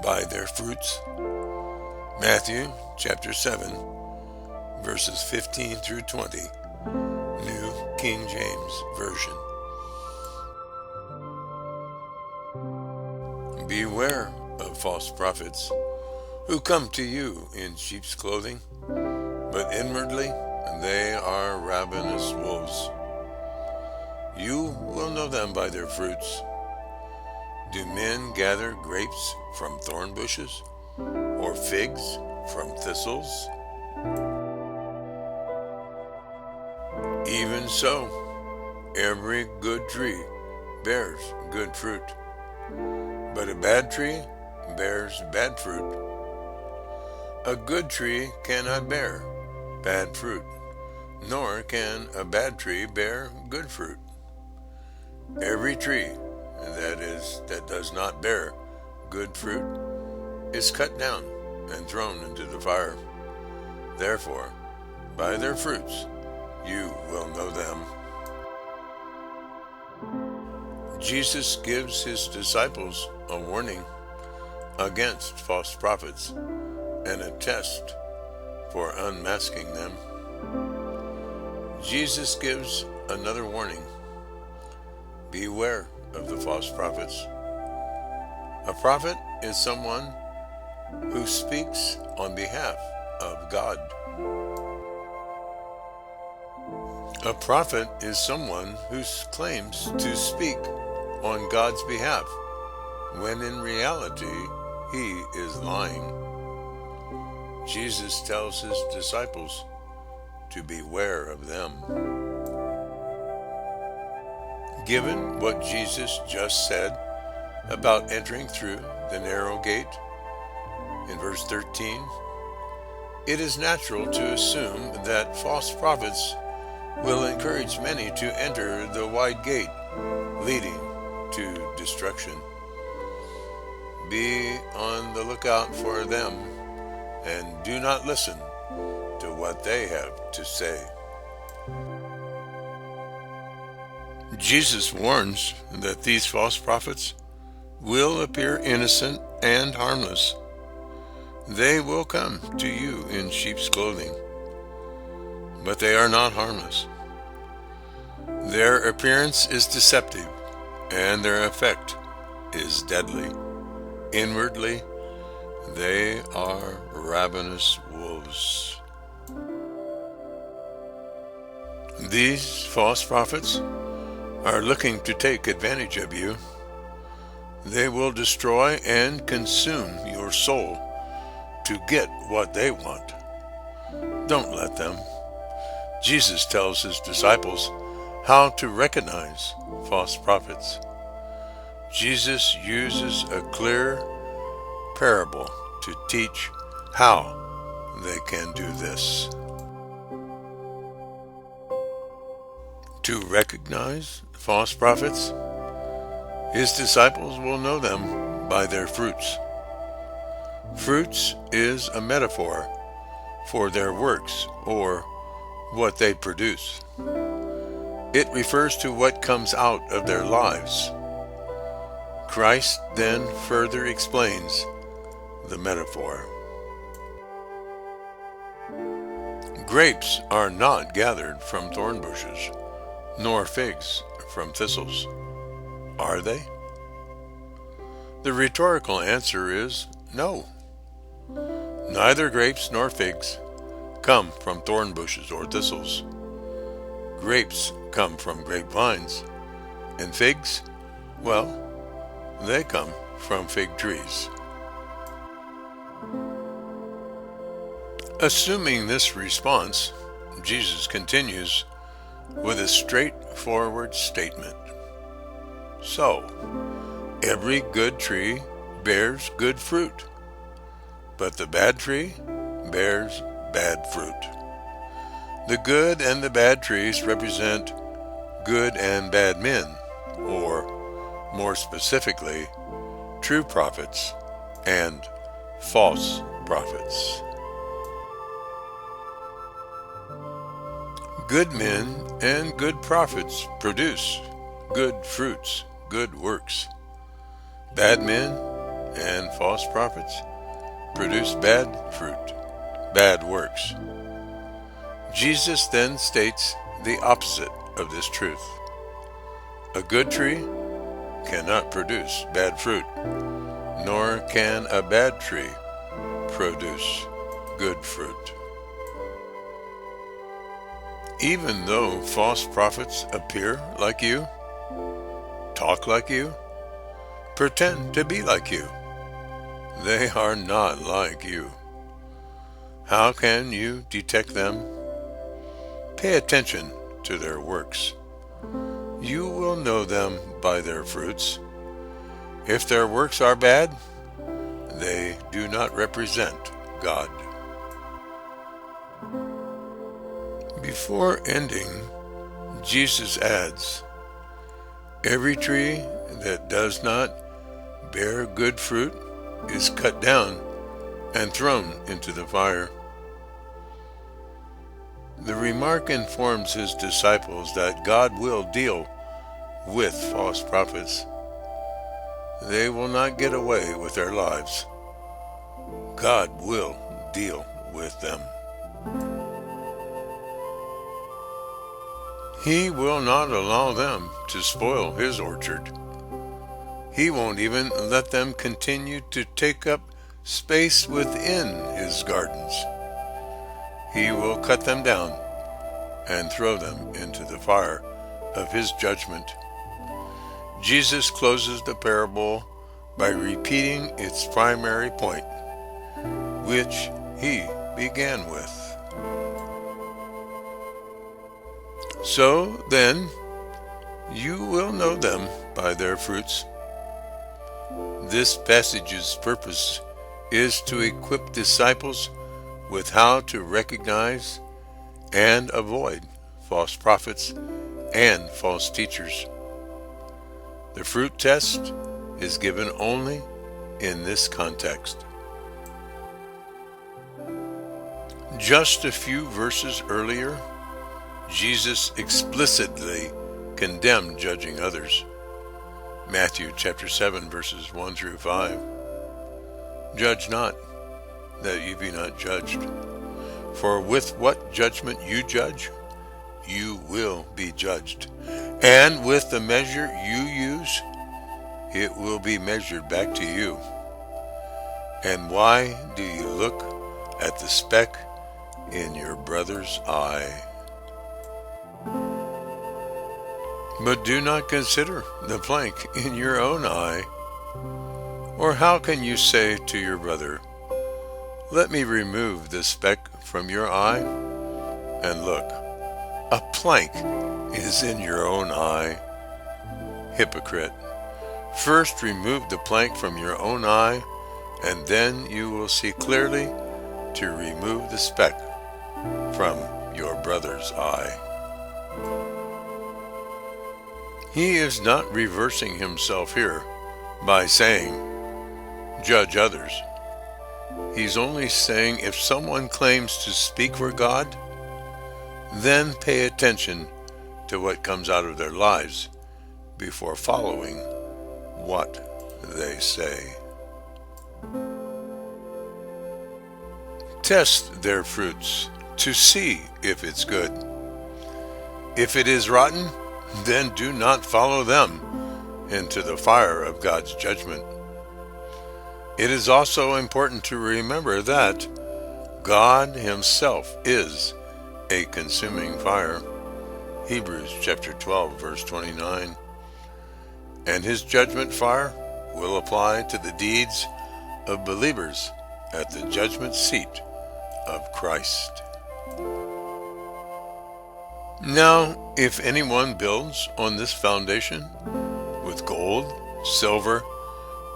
by their fruits. Matthew chapter 7, verses 15 through 20, New King James Version. Beware of false prophets who come to you in sheep's clothing, but inwardly they are ravenous wolves. You will know them by their fruits. Do men gather grapes from thorn bushes, or figs from thistles? Even so, every good tree bears good fruit, but a bad tree bears bad fruit. A good tree cannot bear bad fruit, nor can a bad tree bear good fruit. Every tree that does not bear good fruit is cut down and thrown into the fire. Therefore, by their fruits you will know them. Jesus gives his disciples a warning against false prophets and a test for unmasking them. Jesus gives another warning. Beware of the false prophets. A prophet is someone who speaks on behalf of God. A prophet is someone who claims to speak on God's behalf, when in reality he is lying. Jesus tells his disciples to beware of them. Given what Jesus just said about entering through the narrow gate, in verse 13, it is natural to assume that false prophets will encourage many to enter the wide gate leading to destruction. Be on the lookout for them and do not listen to what they have to say. Jesus warns that these false prophets will appear innocent and harmless. They will come to you in sheep's clothing, but they are not harmless. Their appearance is deceptive, and their effect is deadly. Inwardly, they are ravenous wolves. These false prophets are looking to take advantage of you. They will destroy and consume your soul to get what they want. Don't let them. Jesus tells his disciples how to recognize false prophets. Jesus uses a clear parable to teach how they can do this. To recognize false prophets, his disciples will know them by their fruits. Fruits is a metaphor for their works or what they produce. It refers to what comes out of their lives. Christ then further explains the metaphor. Grapes are not gathered from thorn bushes, nor figs from thistles, are they? The rhetorical answer is no. Neither grapes nor figs come from thorn bushes or thistles. Grapes come from grapevines, and figs, well, they come from fig trees. Assuming this response, Jesus continues with a straightforward statement. So, every good tree bears good fruit, but the bad tree bears bad fruit. The good and the bad trees represent good and bad men, or more specifically, true prophets and false prophets. Good men and good prophets produce good fruits, good works. Bad men and false prophets produce bad fruit, bad works. Jesus then states the opposite of this truth. A good tree cannot produce bad fruit, nor can a bad tree produce good fruit. Even though false prophets appear like you, talk like you, pretend to be like you, they are not like you. How can you detect them? Pay attention to their works. You will know them by their fruits. If their works are bad, they do not represent God. Before ending, Jesus adds, "Every tree that does not bear good fruit is cut down and thrown into the fire." The remark informs his disciples that God will deal with false prophets. They will not get away with their lives. God will deal with them. He will not allow them to spoil his orchard. He won't even let them continue to take up space within his gardens. He will cut them down and throw them into the fire of his judgment. Jesus closes the parable by repeating its primary point, which he began with. So then, you will know them by their fruits. This passage's purpose is to equip disciples with how to recognize and avoid false prophets and false teachers. The fruit test is given only in this context. Just a few verses earlier, Jesus explicitly condemned judging others. Matthew chapter 7 verses 1 through 5. Judge not, that ye be not judged. For with what judgment you judge, you will be judged. And with the measure you use, it will be measured back to you. And why do you look at the speck in your brother's eye, but do not consider the plank in your own eye? Or how can you say to your brother, let me remove the speck from your eye? And look, a plank is in your own eye. Hypocrite, first remove the plank from your own eye, and then you will see clearly to remove the speck from your brother's eye. He is not reversing himself here by saying, judge others. He's only saying if someone claims to speak for God, then pay attention to what comes out of their lives before following what they say. Test their fruits to see if it's good. If it is rotten, then do not follow them into the fire of God's judgment. It is also important to remember that God himself is a consuming fire. Hebrews chapter 12 verse 29. And his judgment fire will apply to the deeds of believers at the judgment seat of Christ. Now, if anyone builds on this foundation with gold, silver,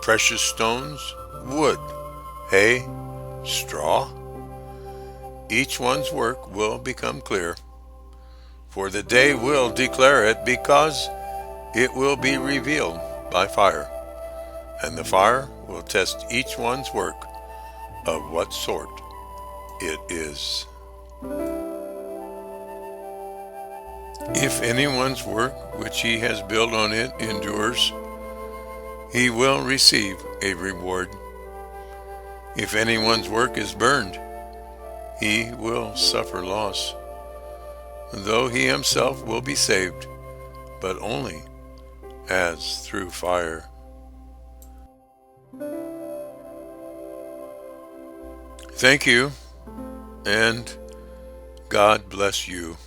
precious stones, wood, hay, straw, each one's work will become clear, for the day will declare it, because it will be revealed by fire, and the fire will test each one's work of what sort it is. If anyone's work which he has built on it endures, he will receive a reward. If anyone's work is burned, he will suffer loss, though he himself will be saved, but only as through fire. Thank you, and God bless you.